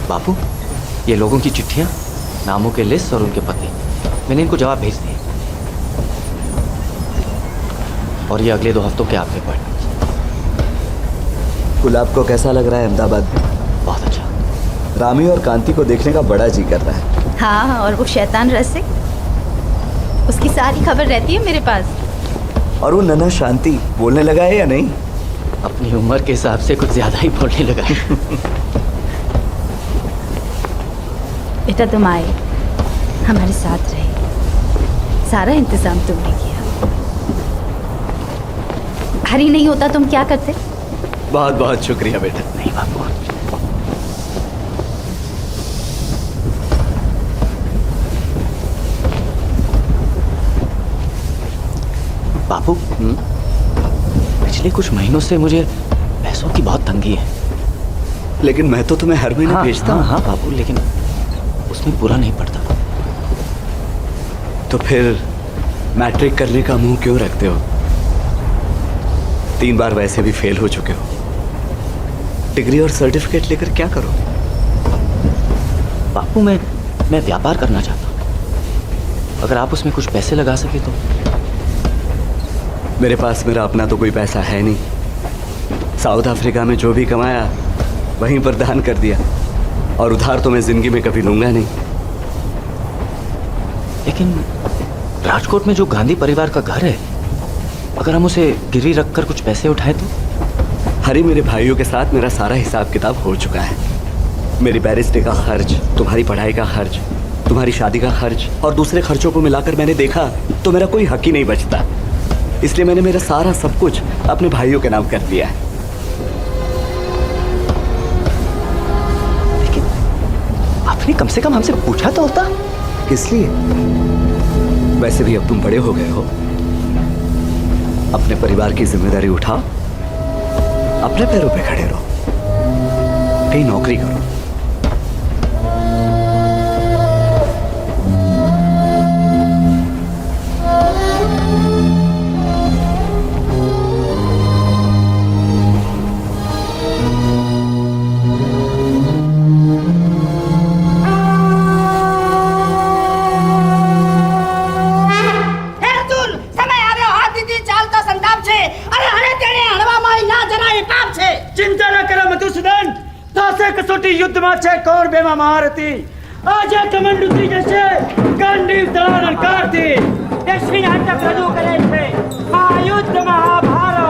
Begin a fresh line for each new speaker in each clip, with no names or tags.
बापू, ये लोगों की चिट्ठियां, नामों के लिस्ट और उनके पते, मैंने इनको जवाब भेज दिए और ये अगले 2 हफ्तों के आपके पढ़।
गुलाब को कैसा लग रहा है अहमदाबाद में?
बहुत अच्छा।
रामी और कांति को देखने का बड़ा जी कर रहा है।
हाँ, और वो शैतान रसिक, उसकी सारी खबर रहती है मेरे पास।
और वो नन्हा शांति बोलने लगा है या नहीं?
अपनी उम्र के हिसाब से कुछ ज्यादा ही बोलने लगा है।
बेटा तुम आए, हमारे साथ रहे, सारा इंतजाम तुमने किया। हरी नहीं होता तुम क्या करते?
बहुत बहुत शुक्रिया बेटा।
नहीं बापू, बापू, पिछले कुछ महीनों से मुझे पैसों की बहुत तंगी है।
लेकिन मैं तो तुम्हें हर महीने भेजता हूँ।
हाँ बापू, लेकिन उसमें पूरा नहीं पड़ता।
तो फिर मैट्रिक करने का मुंह क्यों रखते हो? 3 बार वैसे भी फेल हो चुके हो। डिग्री और सर्टिफिकेट लेकर क्या करो?
बापू, मैं व्यापार करना चाहता हूँ, अगर आप उसमें कुछ पैसे लगा सके तो।
मेरे पास मेरा अपना तो कोई पैसा है नहीं। साउथ अफ्रीका में जो भी कमाया वहीं पर दान कर दिया, और उधार तो मैं जिंदगी में कभी लूंगा नहीं।
लेकिन राजकोट में जो गांधी परिवार का घर है, अगर हम उसे गिरवी रखकर कुछ पैसे उठाए तो?
हरी, मेरे भाइयों के साथ मेरा सारा हिसाब किताब हो चुका है। मेरी बैरिस्ट्री का खर्च, तुम्हारी पढ़ाई का खर्च, तुम्हारी शादी का खर्च और दूसरे खर्चों को मिलाकर मैंने देखा तो मेरा कोई हक ही नहीं बचता। इसलिए मैंने मेरा सारा सब कुछ अपने भाइयों के नाम कर दिया है।
लेकिन आपने कम से कम हमसे पूछा तो होता।
किस लिए? वैसे भी अब तुम बड़े हो गए हो। अपने परिवार की जिम्मेदारी उठाओ, अपने पैरों पे खड़े रहो, कहीं नौकरी करो।
कसोटी युद्ध में छे कौर बेमा महारथी आज कमंडुती जैसे गांडीव दलान करती यश्वी नाटक रजू करे थे महायुद्ध महाभारत।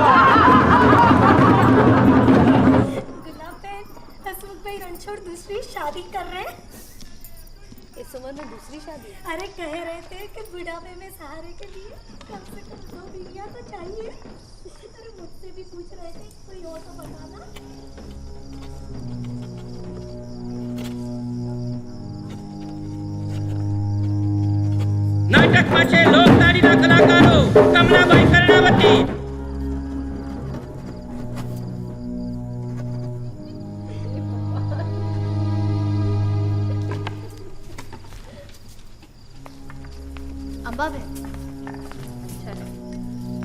गुलाब बहन, हसमुख भाई रणछोड़ दूसरी शादी कर रहे हैं। इस उम्र में दूसरी शादी? अरे कह रहे थे कि बुढ़ापे में सहारे के लिए कम से कम 2 बीवियां तो चाहिए। अरे मुझसे भी पूछ रहे थे कोई और तो बताना।
नाटक में लोकताड़ी ना कलाकारों कमलाबाई कर्णावती।
अम्बा बहन,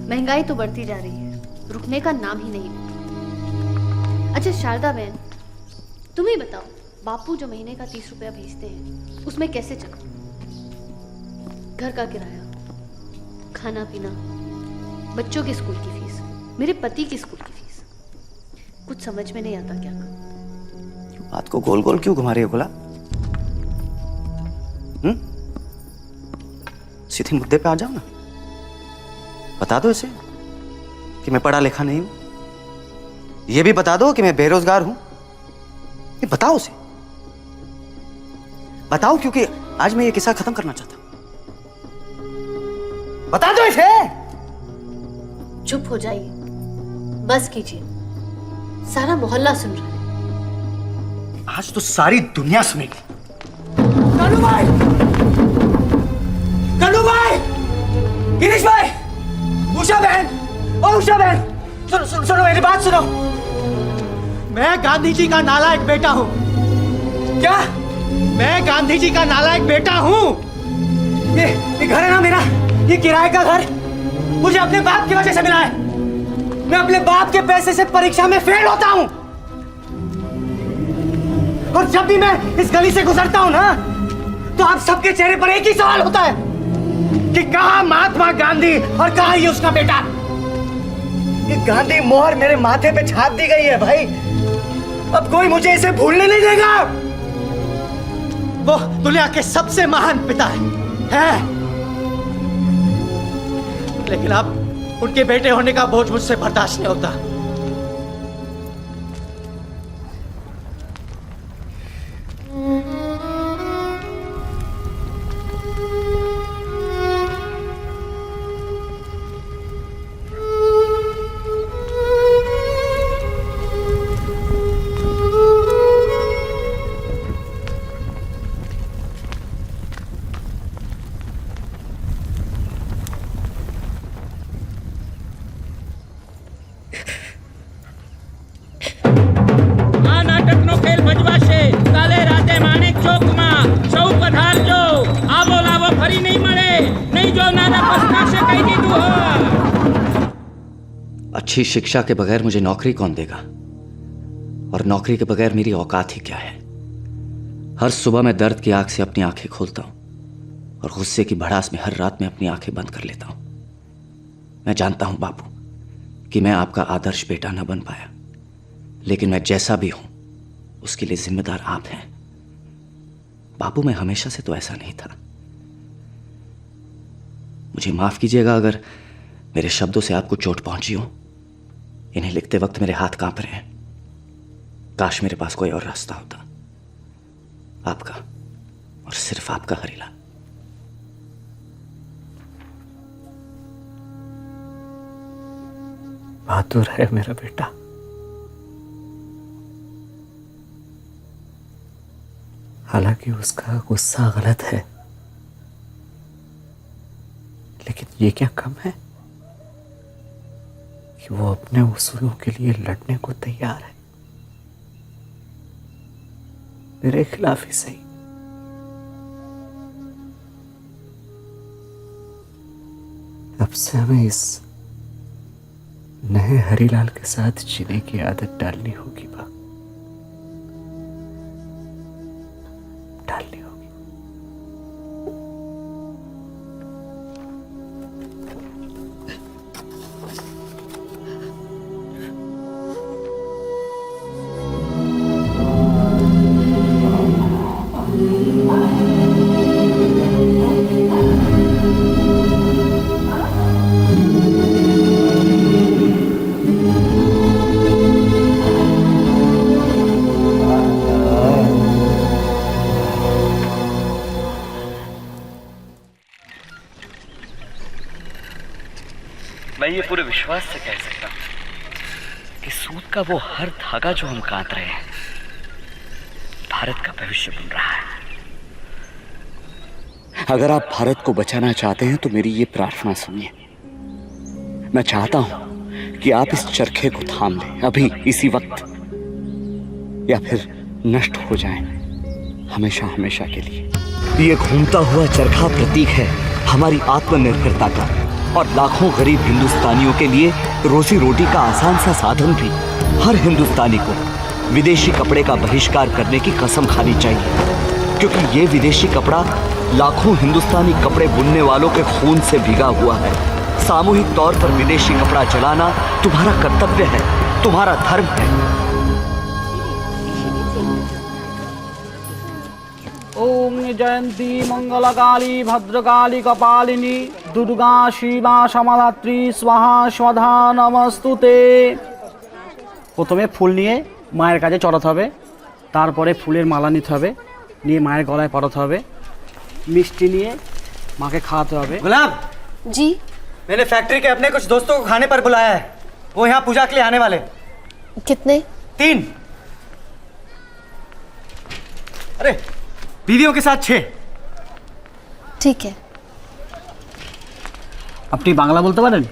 महंगाई तो बढ़ती जा रही है, रुकने का नाम ही नहीं लेती। अच्छा शारदा बहन, तुम ही बताओ, बापू जो महीने का 30 रुपया भेजते हैं उसमें कैसे चलो? घर का किराया, खाना पीना, बच्चों के स्कूल की फीस, मेरे पति की स्कूल की फीस, कुछ समझ में नहीं आता क्या करूं।
बात को गोल गोल क्यों घुमा रही हो गुलाब? सीधे मुद्दे पे आ जाओ ना। बता दो इसे कि मैं पढ़ा लिखा नहीं हूं। ये भी बता दो कि मैं बेरोजगार हूं। ये बताओ उसे, बताओ, क्योंकि आज मैं ये किस्सा खत्म करना चाहता हूं। बता दो इसे।
चुप हो जाइए, बस कीजिए, सारा मोहल्ला सुन रहा है।
आज तो सारी दुनिया सुनेगी।
कल्लू भाई, कल्लू भाई, गिरीश भाई, उषा बहन, ओ उषा बहन, सुनो सुनो सुनो मेरी बात सुनो। मैं गांधी जी का नालायक बेटा हूँ। क्या? मैं गांधी जी का नालायक बेटा हूँ। ये घर है ना मेरा, ये किराए का घर मुझे अपने बाप की वजह से मिला है। मैं अपने बाप के पैसे से परीक्षा में फेल होता हूँ और जब भी मैं इस गली से गुजरता हूं ना, तो आप सबके चेहरे पर एक ही सवाल होता है कि कहां महात्मा गांधी और कहां ये उसका बेटा। ये गांधी मोहर मेरे माथे पे छाप दी गई है भाई। अब कोई मुझे इसे भूलने नहीं देगा। वो दुनिया के सबसे महान पिता है। लेकिन अब उनके बेटे होने का बोझ मुझसे बर्दाश्त नहीं होता।
अच्छी शिक्षा के बगैर मुझे नौकरी कौन देगा, और नौकरी के बगैर मेरी औकात ही क्या है। हर सुबह मैं दर्द की आग से अपनी आंखें खोलता हूं और गुस्से की भड़ास में हर रात में अपनी आंखें बंद कर लेता हूं। मैं जानता हूं बापू कि मैं आपका आदर्श बेटा न बन पाया, लेकिन मैं जैसा भी हूं उसके लिए जिम्मेदार आप हैं। बापू मैं हमेशा से तो ऐसा नहीं था। मुझे माफ कीजिएगा अगर मेरे शब्दों से आपको चोट पहुंची हो। इन्हें लिखते वक्त मेरे हाथ कांप रहे हैं। काश मेरे पास कोई और रास्ता होता, आपका और सिर्फ आपका हरीला।
बहादुर है मेरा बेटा। हालांकि उसका गुस्सा गलत है, लेकिन ये क्या कम है कि वो अपने उसूलों के लिए लड़ने को तैयार है, मेरे खिलाफ ही सही। अब से हमें इस नए हरीलाल के साथ जीने की आदत डालनी होगी बा, डालनी होगी।
मैं ये पूरे विश्वास से कह सकता हूं कि सूद का वो हर धागा जो हम काट रहे हैं भारत का भविष्य बन रहा है। अगर आप भारत को बचाना चाहते हैं तो मेरी ये प्रार्थना सुनिए। मैं चाहता हूं कि आप इस चरखे को थाम लें अभी इसी वक्त, या फिर नष्ट हो जाएं हमेशा हमेशा के लिए। ये घूमता हुआ चरखा प्रतीक है हमारी आत्मनिर्भरता का और लाखों गरीब हिंदुस्तानियों के लिए रोजी रोटी का आसान सा साधन भी। हर हिंदुस्तानी को विदेशी कपड़े का बहिष्कार करने की कसम खानी चाहिए, क्योंकि ये विदेशी कपड़ा लाखों हिंदुस्तानी कपड़े बुनने वालों के खून से भीगा हुआ है। सामूहिक तौर पर विदेशी कपड़ा चलाना तुम्हारा कर्तव्य है, तुम्हारा धर्म है।
ओम जयंती मंगलकाली भद्रकाली कपालिनी दुर्गा शिवा समधात्री स्वाहा स्वधा नमस्तुते। প্রথমে ফুল নিয়ে মায়ের কাছে চড়াতে হবে, তারপরে ফুলের মালা নিতে হবে, নিয়ে মায়ের গলায় পরাতে হবে, মিষ্টি নিয়ে মাকে খাওয়াতে হবে।
गुलाब
जी
मैंने फैक्ट्री के अपने कुछ दोस्तों को खाने पर बुलाया है। वो यहाँ पूजा के लिए आने वाले।
कितने?
3। अरे बीवियों के साथ 6।
ठीक है।
আপনি বাংলা বলতে পারেন?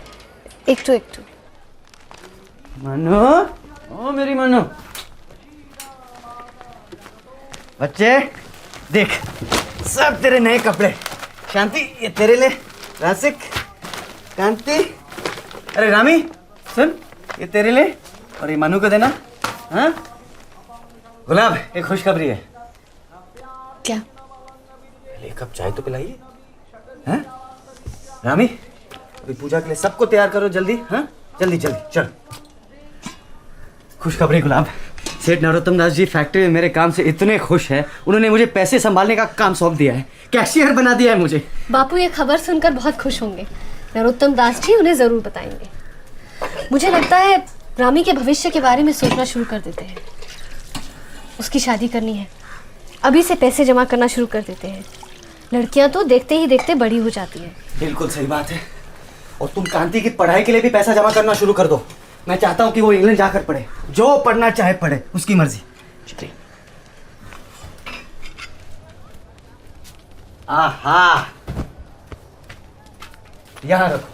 একটু একটু।
मनु, ओ मेरी मनु, बच्चे देख सब तेरे नए कपड़े। शांति ये तेरे लिए, रासिक, कांति, अरे रामी सुन ये तेरे लिए और ये मनु को देना। हाँ गुलाब, एक खुशखबरी है।
क्या?
एक कप चाय तो पिलाइए। हैं? रामी, अभी पूजा के लिए सबको तैयार करो जल्दी। हाँ, जल्दी जल्दी चल। खुशखबरी गुलाब, सेठ नरोत्तम दास जी फैक्ट्री में मेरे काम से इतने खुश हैं, उन्होंने मुझे पैसे संभालने का काम सौंप दिया है, कैशियर बना दिया है मुझे।
बापू ये खबर सुनकर बहुत खुश होंगे। नरोत्तम दास जी उन्हें जरूर बताएंगे। मुझे लगता है रामी के भविष्य के बारे में सोचना शुरू कर देते हैं। उसकी शादी करनी है, अभी से पैसे जमा करना शुरू कर देते हैं। लड़कियां तो देखते ही देखते बड़ी हो जाती हैं।
बिल्कुल सही बात है। और तुम कांति की पढ़ाई के लिए भी पैसा जमा करना शुरू कर दो। मैं चाहता हूँ कि वो इंग्लैंड जाकर पढ़े, जो पढ़ना चाहे पढ़े, उसकी मर्जी।
शुक्रिया।
आहा, यहाँ रखो।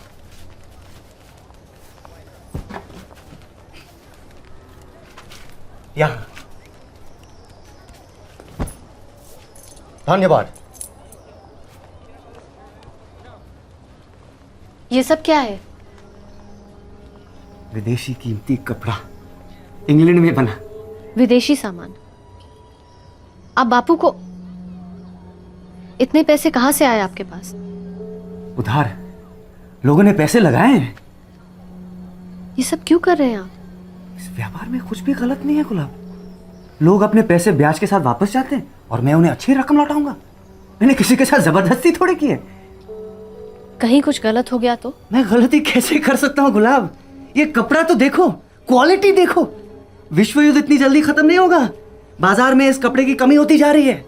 यहाँ। धन्यवाद।
ये सब क्या है?
विदेशी कीमती कपड़ा, इंग्लैंड में बना।
विदेशी सामान। आप बापू को इतने पैसे कहाँ से आए आपके पास?
उधार, लोगों ने पैसे लगाए हैं।
ये सब क्यों कर रहे हैं आप?
इस व्यापार में कुछ भी गलत नहीं है गुलाब। लोग अपने पैसे ब्याज के साथ वापस चाहते हैं और मैं उन्हें अच्छी रकम लौटाऊंगा। मैंने किसी के साथ जबरदस्ती थोड़ी की है।
कहीं कुछ गलत हो गया तो?
मैं गलती कैसे कर सकता हूँ गुलाब? ये कपड़ा तो देखो, क्वालिटी देखो। विश्व युद्ध इतनी जल्दी खत्म नहीं होगा। बाजार में इस कपड़े की कमी होती जा रही है।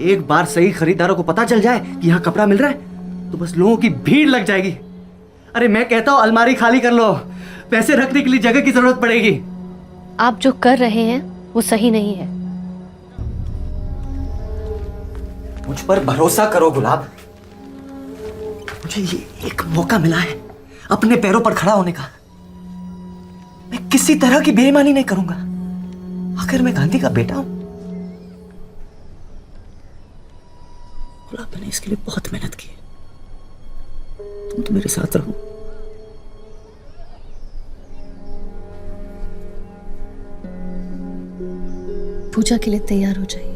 एक बार सही खरीदारों को पता चल जाए कि यहाँ कपड़ा मिल रहा है तो बस लोगों की भीड़ लग जाएगी। अरे मैं कहता हूँ अलमारी खाली कर लो, पैसे रखने के लिए जगह की जरूरत पड़ेगी।
आप जो कर रहे हैं वो सही नहीं है।
मुझ पर भरोसा करो गुलाब। मुझे ये एक मौका मिला है अपने पैरों पर खड़ा होने का। मैं किसी तरह की बेईमानी नहीं करूंगा। आखिर मैं गांधी का बेटा हूं। गुलाब, मैंने इसके लिए बहुत मेहनत की है। तुम तो मेरे साथ रहो।
पूजा के लिए तैयार हो जाइए।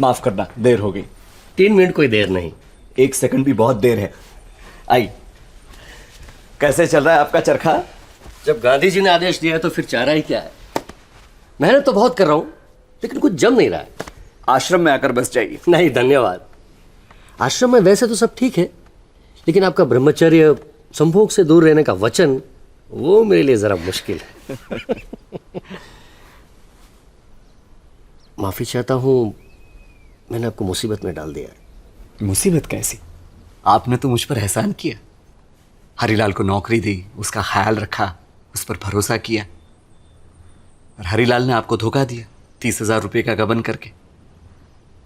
माफ करना, देर हो गई।
3 मिनट कोई देर नहीं।
1 सेकंड भी बहुत देर है। आई, कैसे चल रहा है आपका चरखा?
जब गांधी जी ने आदेश दिया है तो फिर चारा ही क्या है। मेहनत तो बहुत कर रहा हूं लेकिन कुछ जम नहीं रहा है।
आश्रम में आकर बस जाइए।
नहीं धन्यवाद। आश्रम में वैसे तो सब ठीक है लेकिन आपका ब्रह्मचर्य, संभोग से दूर रहने का वचन, वो मेरे लिए जरा मुश्किल है। माफी चाहता हूं, मैंने आपको मुसीबत में डाल दिया है।
मुसीबत कैसी? आपने तो मुझ पर एहसान किया। हरीलाल को नौकरी दी, उसका ख्याल रखा, उस पर भरोसा किया। और हरीलाल ने आपको धोखा दिया 30,000 रुपये का गबन करके।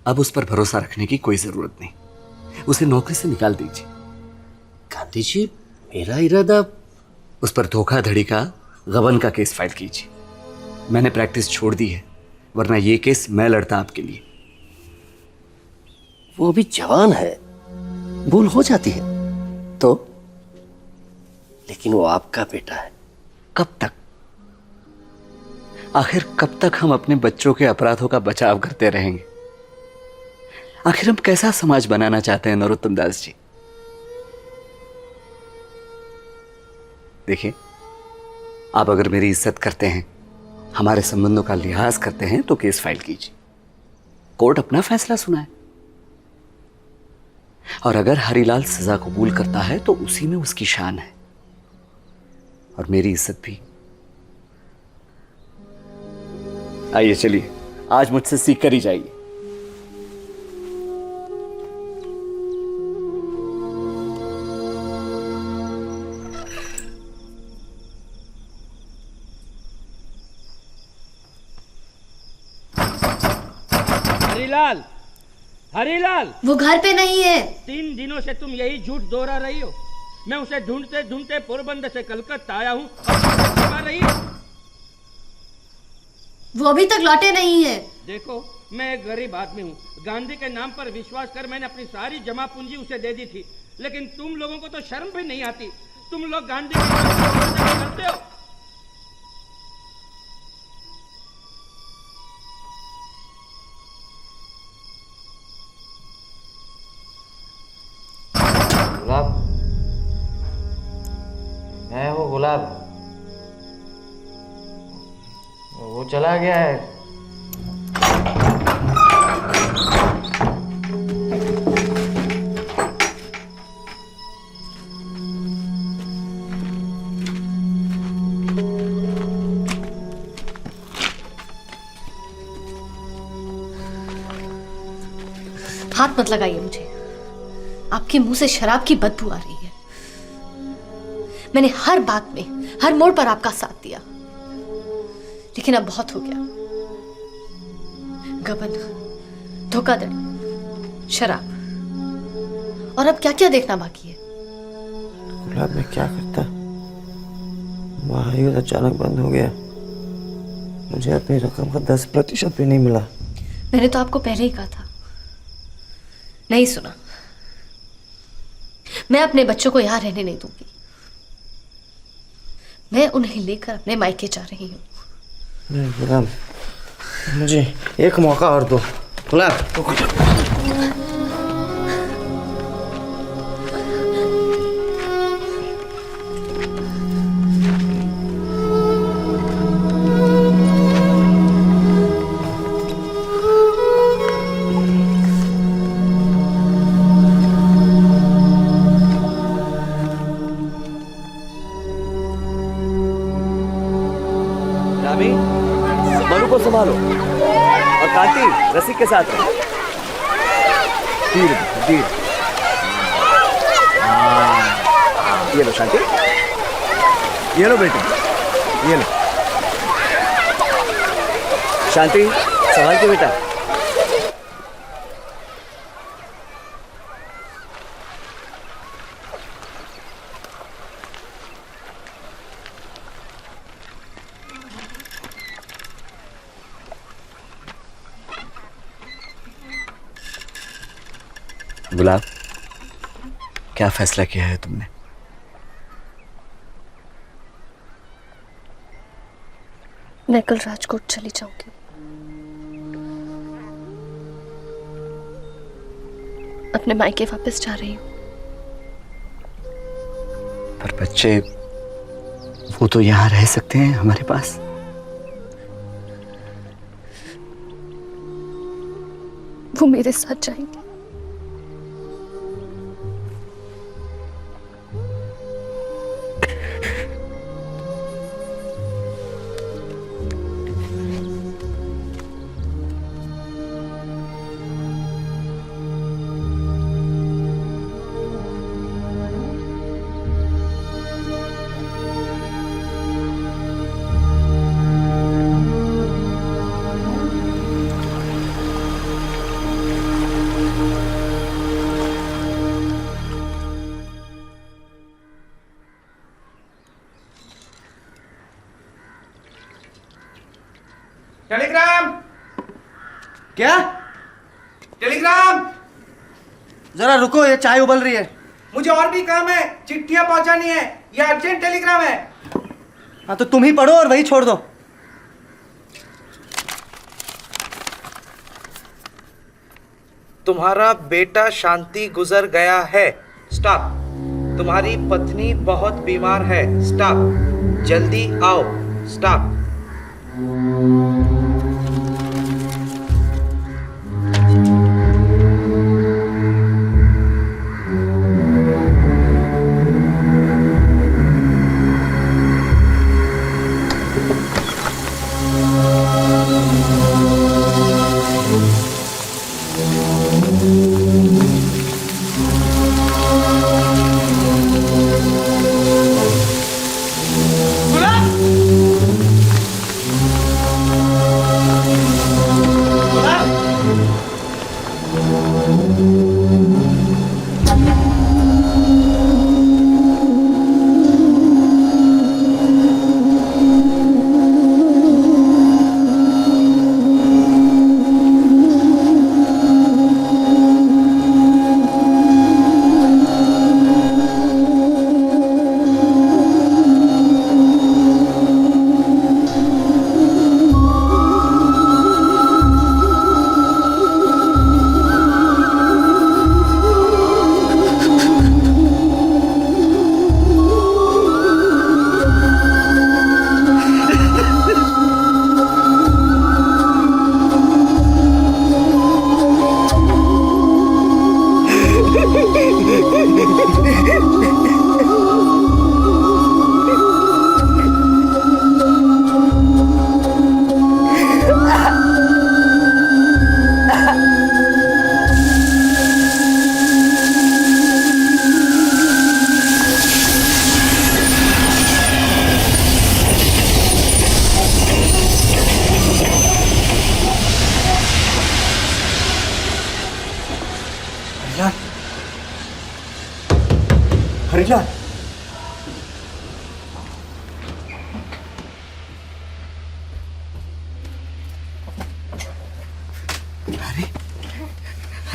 अब उस पर भरोसा रखने की कोई जरूरत नहीं। उसे नौकरी से निकाल दीजिए।
गांधी जी, मेरा इरादा।
उस पर धोखाधड़ी का, गबन का केस फाइल कीजिए। मैंने प्रैक्टिस छोड़ दी है, वरना ये केस मैं लड़ता आपके लिए।
वो अभी जवान है, भूल हो जाती है तो, लेकिन वो आपका बेटा है।
कब तक? आखिर कब तक हम अपने बच्चों के अपराधों का बचाव करते रहेंगे? आखिर हम कैसा समाज बनाना चाहते हैं नरोत्तम दास जी? देखिए, आप अगर मेरी इज्जत करते हैं, हमारे संबंधों का लिहाज करते हैं तो केस फाइल कीजिए। कोर्ट अपना फैसला सुनाए। और अगर हरीलाल सजा कबूल करता है तो उसी में उसकी शान है। और मेरी इज्जत भी। आइए चलिए, आज मुझसे सीख कर ही जाइए।
हरीलाल, हरीलाल,
वो घर पे नहीं है।
3 दिनों से तुम यही झूठ दोहरा रही हो। मैं उसे ढूंढते ढूंढते पोरबंदर से कलकत्ता आया हूँ। रही हो?
वो अभी तक लौटे नहीं है।
देखो, मैं एक गरीब आदमी हूँ। गांधी के नाम पर विश्वास कर मैंने अपनी सारी जमा पूंजी उसे दे दी थी, लेकिन तुम लोगों को तो शर्म भी नहीं आती। तुम लोग गांधी के नाम पर करते हो।
गुलाब, मैं हूँ गुलाब। वो चला गया है।
हाथ मत लगाइए मुझे, आपके मुंह से शराब की बदबू आ रही है। मैंने हर बात में, हर मोड़ पर आपका साथ दिया, लेकिन अब बहुत हो गया। गबन, धोखाधड़ी, शराब, और अब क्या क्या देखना बाकी है।
गुलाब, मैं क्या करता? महायुद्ध अचानक बंद हो गया। मुझे अपनी रकम का 10% भी नहीं मिला।
मैंने तो आपको पहले ही कहा था, नहीं सुना। मैं अपने बच्चों को यहां रहने नहीं दूंगी। मैं उन्हें लेकर अपने मायके जा रही हूँ।
नहीं गुलाब, मुझे एक मौका और दो। गुलाब,
रामी, मनु को संभालो और कांति रसिक के साथ रहो। धीरे धीरे। ये लो शांति, ये लो बेटी, ये लो। शांति, संभाल के बेटा। गुलाब, क्या फैसला किया है तुमने?
मैं कल राजकोट चली जाऊंगी। अपने मायके वापस जा रही हूँ।
पर बच्चे, वो तो यहाँ रह सकते हैं हमारे पास।
वो मेरे साथ जाएंगे।
टेलीग्राम। क्या? टेलीग्राम। जरा रुको, ये चाय उबल रही है। मुझे और भी काम है, चिट्ठियां पहुंचानी है। ये अर्जेंट टेलीग्राम है। हाँ तो तुम ही पढ़ो और वही छोड़ दो। तुम्हारा बेटा शांति गुजर गया है। स्टॉप। तुम्हारी पत्नी बहुत बीमार है। स्टॉप। जल्दी आओ। स्टॉप।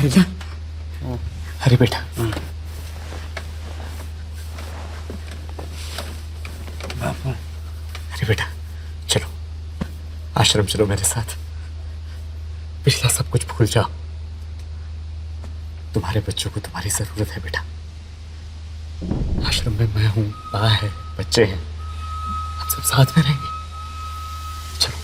अरे बेटा, अरे बेटा, चलो आश्रम चलो मेरे साथ। पिछला सब कुछ भूल जाओ। तुम्हारे बच्चों को तुम्हारी जरूरत है बेटा। आश्रम में मैं हूं, माँ है, बच्चे हैं, हम सब साथ में रहेंगे। चलो।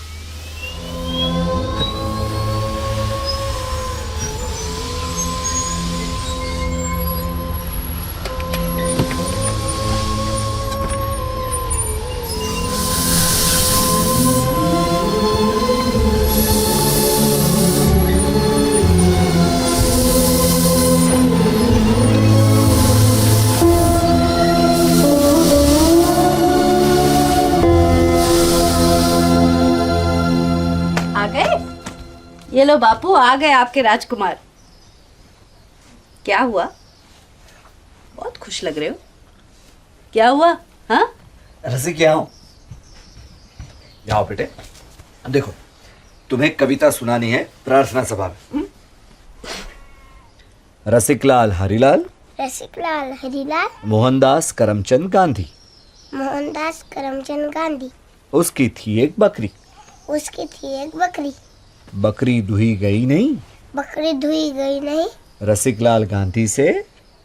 ये लो बापू, आ गए आपके राजकुमार। क्या हुआ? बहुत खुश लग रहे हो। क्या हुआ? हाँ,
रसिक यहाँ आओ। यहाँ आओ बेटे। अब देखो, तुम्हें कविता सुनानी है प्रार्थना सभा में। रसिकलाल हरिलाल,
रसिकलाल हरिलाल,
मोहनदास करमचंद गांधी।
मोहनदास करमचंद गांधी।
उसकी थी एक बकरी।
उसकी थी एक बकरी।
बकरी दुही गई नहीं,
बकरी धुई गई नहीं।
रसिकलाल गांधी से,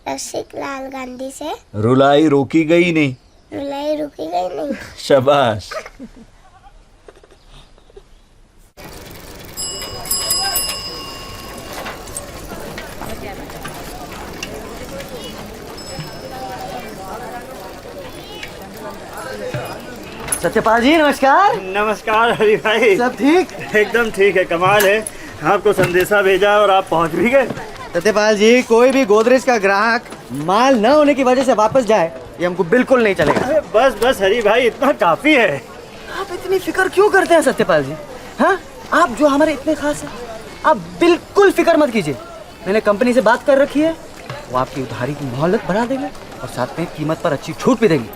रसिकलाल गांधी से
रुलाई रोकी गई नहीं।
रुलाई रुकी गई नहीं।
शाबाश।
सत्यपाल जी नमस्कार।
नमस्कार हरी भाई।
सब ठीक?
एकदम ठीक है, कमाल है। आपको संदेशा भेजा और आप पहुंच भी गए।
सत्यपाल जी, कोई भी गोदरेज का ग्राहक माल न होने की वजह से वापस जाए, ये हमको बिल्कुल नहीं चलेगा।
अरे बस बस हरी भाई, इतना काफी है।
आप इतनी फिक्र क्यों करते हैं सत्यपाल जी? हाँ, आप जो हमारे इतने खास हैं, आप बिल्कुल फिक्र मत कीजिए। मैंने कंपनी से बात कर रखी है, वो आपकी उधारी की मोहलत बढ़ा देंगे और साथ में कीमत पर अच्छी छूट भी देंगे।